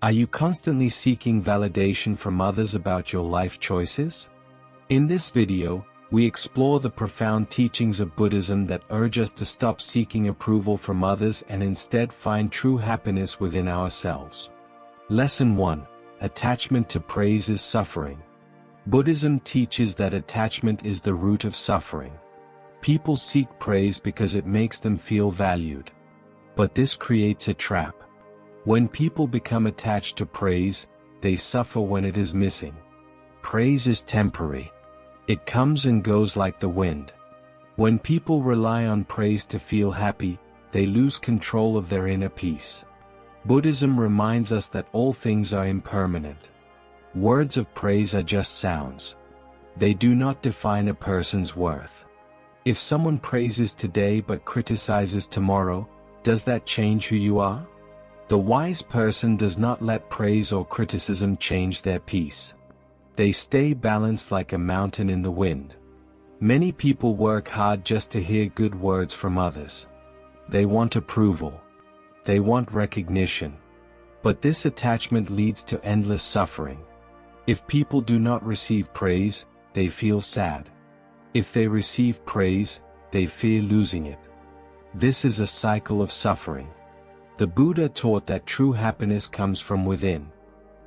Are you constantly seeking validation from others about your life choices? In this video, we explore the profound teachings of Buddhism that urge us to stop seeking approval from others and instead find true happiness within ourselves. Lesson 1. Attachment to praise is suffering. Buddhism teaches that attachment is the root of suffering. People seek praise because it makes them feel valued. But this creates a trap. When people become attached to praise, they suffer when it is missing. Praise is temporary. It comes and goes like the wind. When people rely on praise to feel happy, they lose control of their inner peace. Buddhism reminds us that all things are impermanent. Words of praise are just sounds. They do not define a person's worth. If someone praises today but criticizes tomorrow, does that change who you are? The wise person does not let praise or criticism change their peace. They stay balanced like a mountain in the wind. Many people work hard just to hear good words from others. They want approval. They want recognition. But this attachment leads to endless suffering. If people do not receive praise, they feel sad. If they receive praise, they fear losing it. This is a cycle of suffering. The Buddha taught that true happiness comes from within.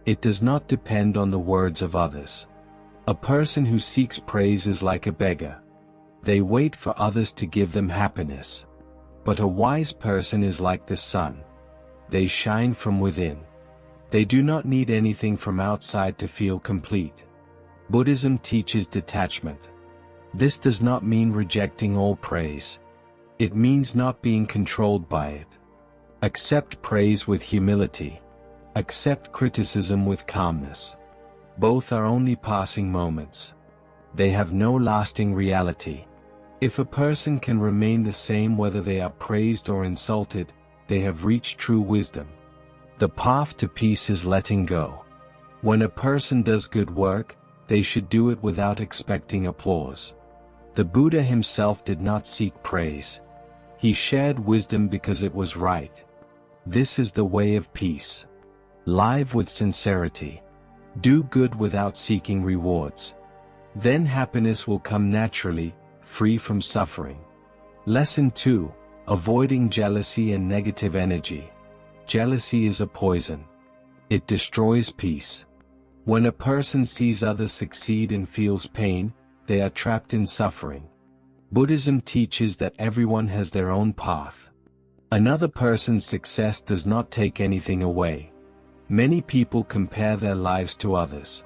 It does not depend on the words of others. A person who seeks praise is like a beggar. They wait for others to give them happiness. But a wise person is like the sun. They shine from within. They do not need anything from outside to feel complete. Buddhism teaches detachment. This does not mean rejecting all praise. It means not being controlled by it. Accept praise with humility. Accept criticism with calmness. Both are only passing moments. They have no lasting reality. If a person can remain the same whether they are praised or insulted, they have reached true wisdom. The path to peace is letting go. When a person does good work, they should do it without expecting applause. The Buddha himself did not seek praise. He shared wisdom because it was right. This is the way of peace. Live with sincerity. Do good without seeking rewards. Then happiness will come naturally, free from suffering. Lesson 2. Avoiding jealousy and negative energy. Jealousy is a poison. It destroys peace. When a person sees others succeed and feels pain, they are trapped in suffering. Buddhism teaches that everyone has their own path. Another person's success does not take anything away. Many people compare their lives to others.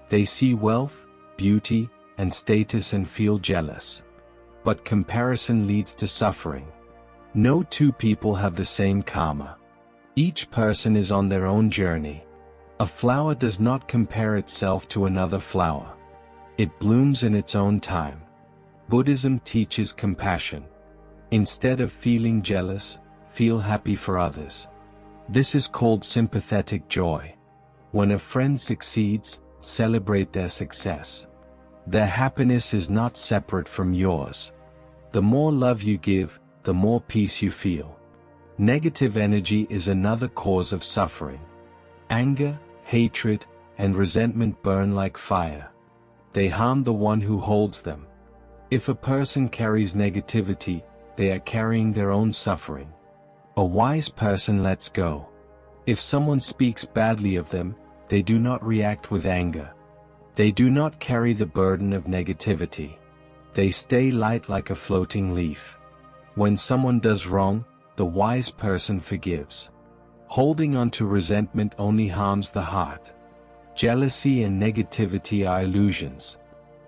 They see wealth, beauty, and status and feel jealous. But comparison leads to suffering. No two people have the same karma. Each person is on their own journey. A flower does not compare itself to another flower. It blooms in its own time. Buddhism teaches compassion. Instead of feeling jealous, feel happy for others. This is called sympathetic joy. When a friend succeeds, celebrate their success. Their happiness is not separate from yours. The more love you give, the more peace you feel. Negative energy is another cause of suffering. Anger, hatred, and resentment burn like fire. They harm the one who holds them. If a person carries negativity, they are carrying their own suffering. A wise person lets go. If someone speaks badly of them, they do not react with anger. They do not carry the burden of negativity. They stay light like a floating leaf. When someone does wrong, the wise person forgives. Holding on to resentment only harms the heart. Jealousy and negativity are illusions.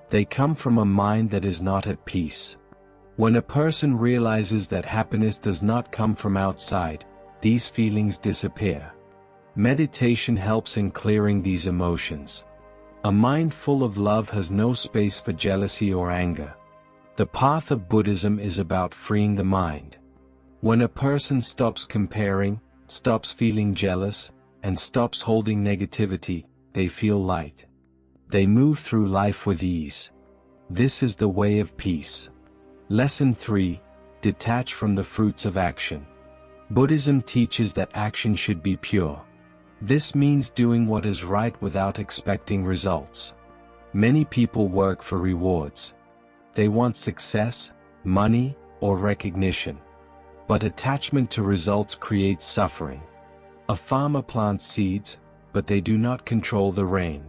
They come from a mind that is not at peace. When a person realizes that happiness does not come from outside, these feelings disappear. Meditation helps in clearing these emotions. A mind full of love has no space for jealousy or anger. The path of Buddhism is about freeing the mind. When a person stops comparing, stops feeling jealous, and stops holding negativity, they feel light. They move through life with ease. This is the way of peace. Lesson 3. Detach from the fruits of action. Buddhism teaches that action should be pure. This means doing what is right without expecting results. Many people work for rewards. They want success, money, or recognition. But attachment to results creates suffering. A farmer plants seeds, but they do not control the rain.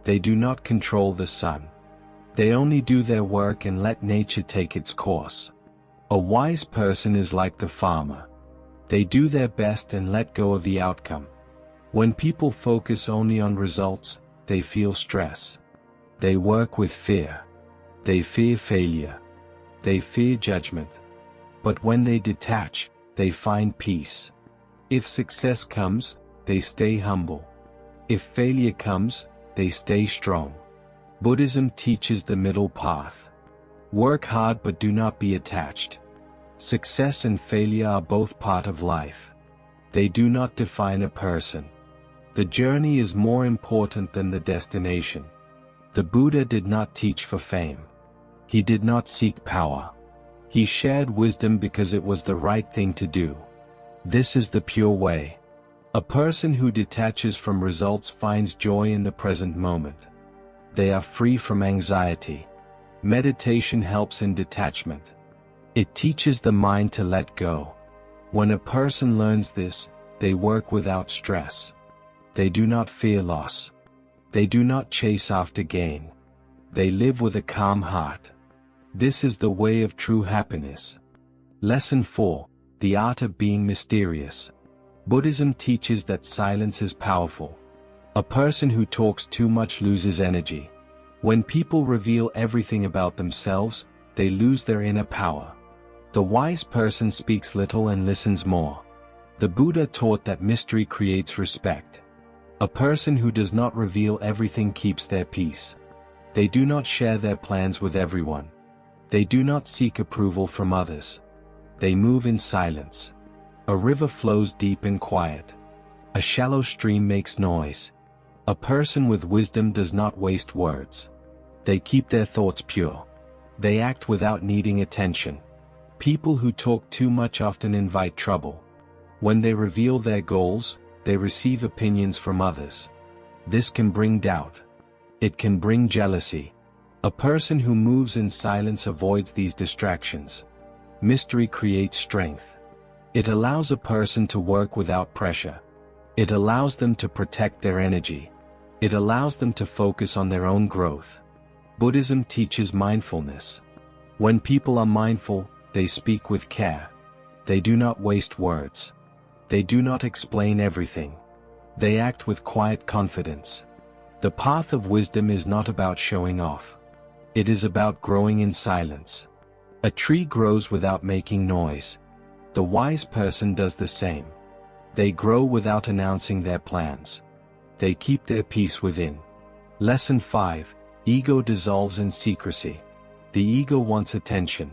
They do not control the sun. They only do their work and let nature take its course. A wise person is like the farmer. They do their best and let go of the outcome. When people focus only on results, they feel stress. They work with fear. They fear failure. They fear judgment. But when they detach, they find peace. If success comes, they stay humble. If failure comes, they stay strong. Buddhism teaches the middle path. Work hard but do not be attached. Success and failure are both part of life. They do not define a person. The journey is more important than the destination. The Buddha did not teach for fame. He did not seek power. He shared wisdom because it was the right thing to do. This is the pure way. A person who detaches from results finds joy in the present moment. They are free from anxiety. Meditation helps in detachment. It teaches the mind to let go. When a person learns this, they work without stress. They do not fear loss. They do not chase after gain. They live with a calm heart. This is the way of true happiness. Lesson 4: The Art of Being Mysterious. Buddhism teaches that silence is powerful. A person who talks too much loses energy. When people reveal everything about themselves, they lose their inner power. The wise person speaks little and listens more. The Buddha taught that mystery creates respect. A person who does not reveal everything keeps their peace. They do not share their plans with everyone. They do not seek approval from others. They move in silence. A river flows deep and quiet. A shallow stream makes noise. A person with wisdom does not waste words. They keep their thoughts pure. They act without needing attention. People who talk too much often invite trouble. When they reveal their goals, they receive opinions from others. This can bring doubt. It can bring jealousy. A person who moves in silence avoids these distractions. Mystery creates strength. It allows a person to work without pressure. It allows them to protect their energy. It allows them to focus on their own growth. Buddhism teaches mindfulness. When people are mindful, they speak with care. They do not waste words. They do not explain everything. They act with quiet confidence. The path of wisdom is not about showing off. It is about growing in silence. A tree grows without making noise. The wise person does the same. They grow without announcing their plans. They keep their peace within. Lesson 5: Ego dissolves in secrecy. The ego wants attention.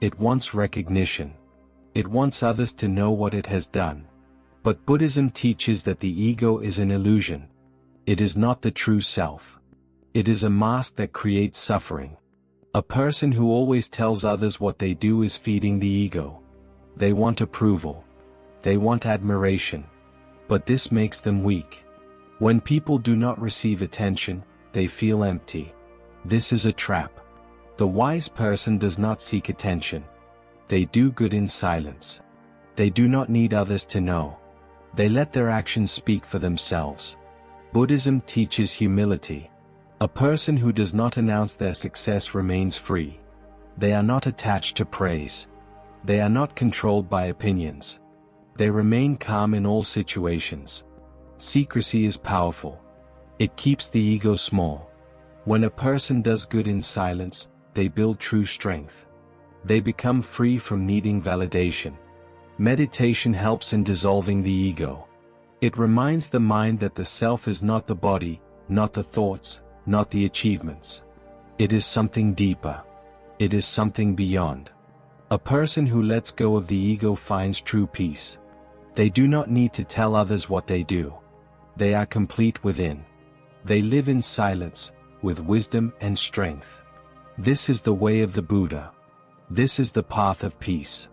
It wants recognition. It wants others to know what it has done. But Buddhism teaches that the ego is an illusion. It is not the true self. It is a mask that creates suffering. A person who always tells others what they do is feeding the ego. They want approval. They want admiration. But this makes them weak. When people do not receive attention, they feel empty. This is a trap. The wise person does not seek attention. They do good in silence. They do not need others to know. They let their actions speak for themselves. Buddhism teaches humility. A person who does not announce their success remains free. They are not attached to praise. They are not controlled by opinions. They remain calm in all situations. Secrecy is powerful. It keeps the ego small. When a person does good in silence, they build true strength. They become free from needing validation. Meditation helps in dissolving the ego. It reminds the mind that the self is not the body, not the thoughts, not the achievements. It is something deeper. It is something beyond. A person who lets go of the ego finds true peace. They do not need to tell others what they do. They are complete within. They live in silence, with wisdom and strength. This is the way of the Buddha. This is the path of peace.